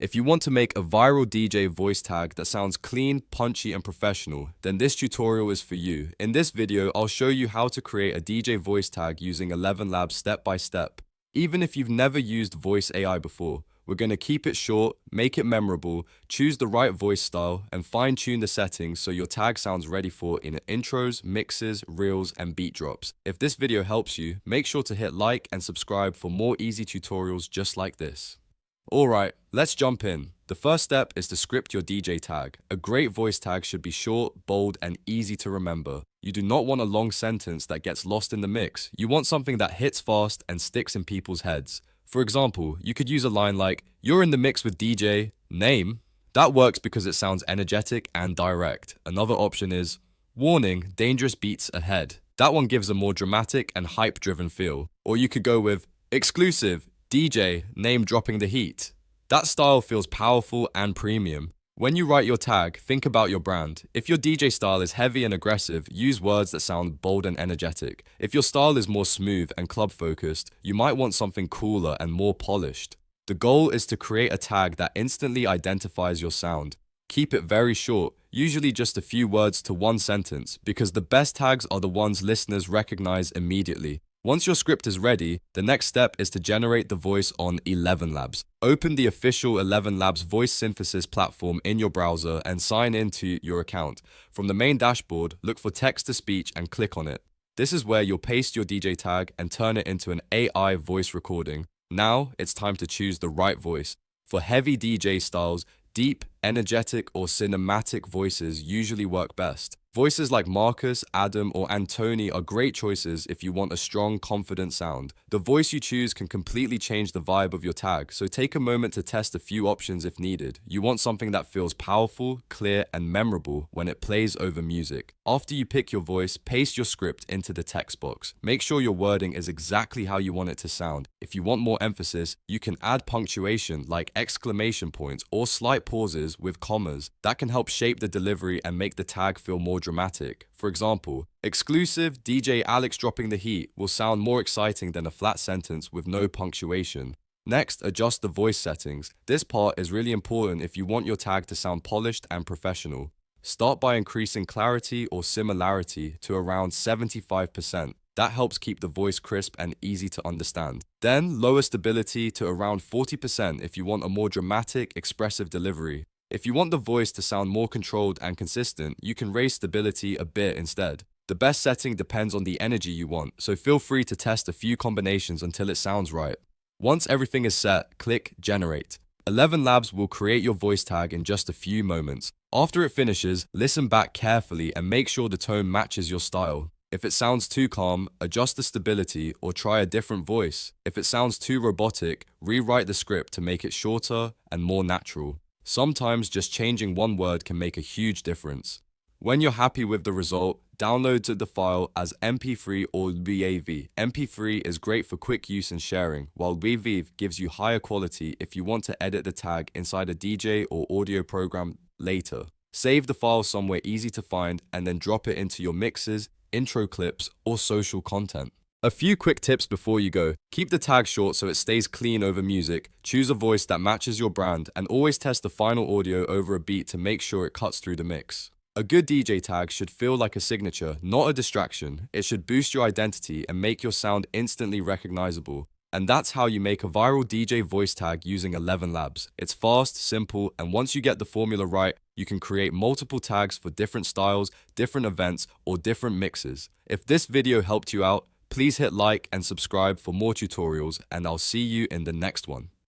If you want to make a viral DJ voice tag that sounds clean, punchy, and professional, then this tutorial is for you. In this video, I'll show you how to create a DJ voice tag using ElevenLabs step by step. Even if you've never used voice AI before, we're going to keep it short, make it memorable, choose the right voice style, and fine-tune the settings so your tag sounds ready for in intros, mixes, reels, and beat drops. If this video helps you, make sure to hit like and subscribe for more easy tutorials just like this. Alright, let's jump in. The first step is to script your DJ tag. A great voice tag should be short, bold, and easy to remember. You do not want a long sentence that gets lost in the mix. You want something that hits fast and sticks in people's heads. For example, you could use a line like, "You're in the mix with DJ, name." That works because it sounds energetic and direct. Another option is, "Warning, dangerous beats ahead." That one gives a more dramatic and hype-driven feel. Or you could go with, "Exclusive, DJ, name dropping the heat." That style feels powerful and premium. When you write your tag, think about your brand. If your DJ style is heavy and aggressive, use words that sound bold and energetic. If your style is more smooth and club-focused, you might want something cooler and more polished. The goal is to create a tag that instantly identifies your sound. Keep it very short, usually just a few words to one sentence, because the best tags are the ones listeners recognize immediately. Once your script is ready, the next step is to generate the voice on ElevenLabs. Open the official ElevenLabs voice synthesis platform in your browser and sign into your account. From the main dashboard, look for text-to-speech and click on it. This is where you'll paste your DJ tag and turn it into an AI voice recording. Now, it's time to choose the right voice. For heavy DJ styles, deep, energetic, or cinematic voices usually work best. Voices like Marcus, Adam, or Antony are great choices if you want a strong, confident sound. The voice you choose can completely change the vibe of your tag, so take a moment to test a few options if needed. You want something that feels powerful, clear, and memorable when it plays over music. After you pick your voice, paste your script into the text box. Make sure your wording is exactly how you want it to sound. If you want more emphasis, you can add punctuation like exclamation points or slight pauses with commas. That can help shape the delivery and make the tag feel more dramatic. For example, "Exclusive, DJ Alex dropping the heat" will sound more exciting than a flat sentence with no punctuation. Next, adjust the voice settings. This part is really important if you want your tag to sound polished and professional. Start by increasing clarity or similarity to around 75%. That helps keep the voice crisp and easy to understand. Then, lower stability to around 40% if you want a more dramatic, expressive delivery. If you want the voice to sound more controlled and consistent, you can raise stability a bit instead. The best setting depends on the energy you want, so feel free to test a few combinations until it sounds right. Once everything is set, click Generate. ElevenLabs will create your voice tag in just a few moments. After it finishes, listen back carefully and make sure the tone matches your style. If it sounds too calm, adjust the stability or try a different voice. If it sounds too robotic, rewrite the script to make it shorter and more natural. Sometimes just changing one word can make a huge difference. When you're happy with the result, download the file as MP3 or WAV. MP3 is great for quick use and sharing, while WAV gives you higher quality if you want to edit the tag inside a DJ or audio program later. Save the file somewhere easy to find and then drop it into your mixes, intro clips, or social content. A few quick tips before you go. Keep the tag short so it stays clean over music. Choose a voice that matches your brand and always test the final audio over a beat to make sure it cuts through the mix. A good DJ tag should feel like a signature, not a distraction. It should boost your identity and make your sound instantly recognizable. And that's how you make a viral DJ voice tag using ElevenLabs. It's fast, simple, and once you get the formula right, you can create multiple tags for different styles, different events, or different mixes. If this video helped you out, please hit like and subscribe for more tutorials, and I'll see you in the next one.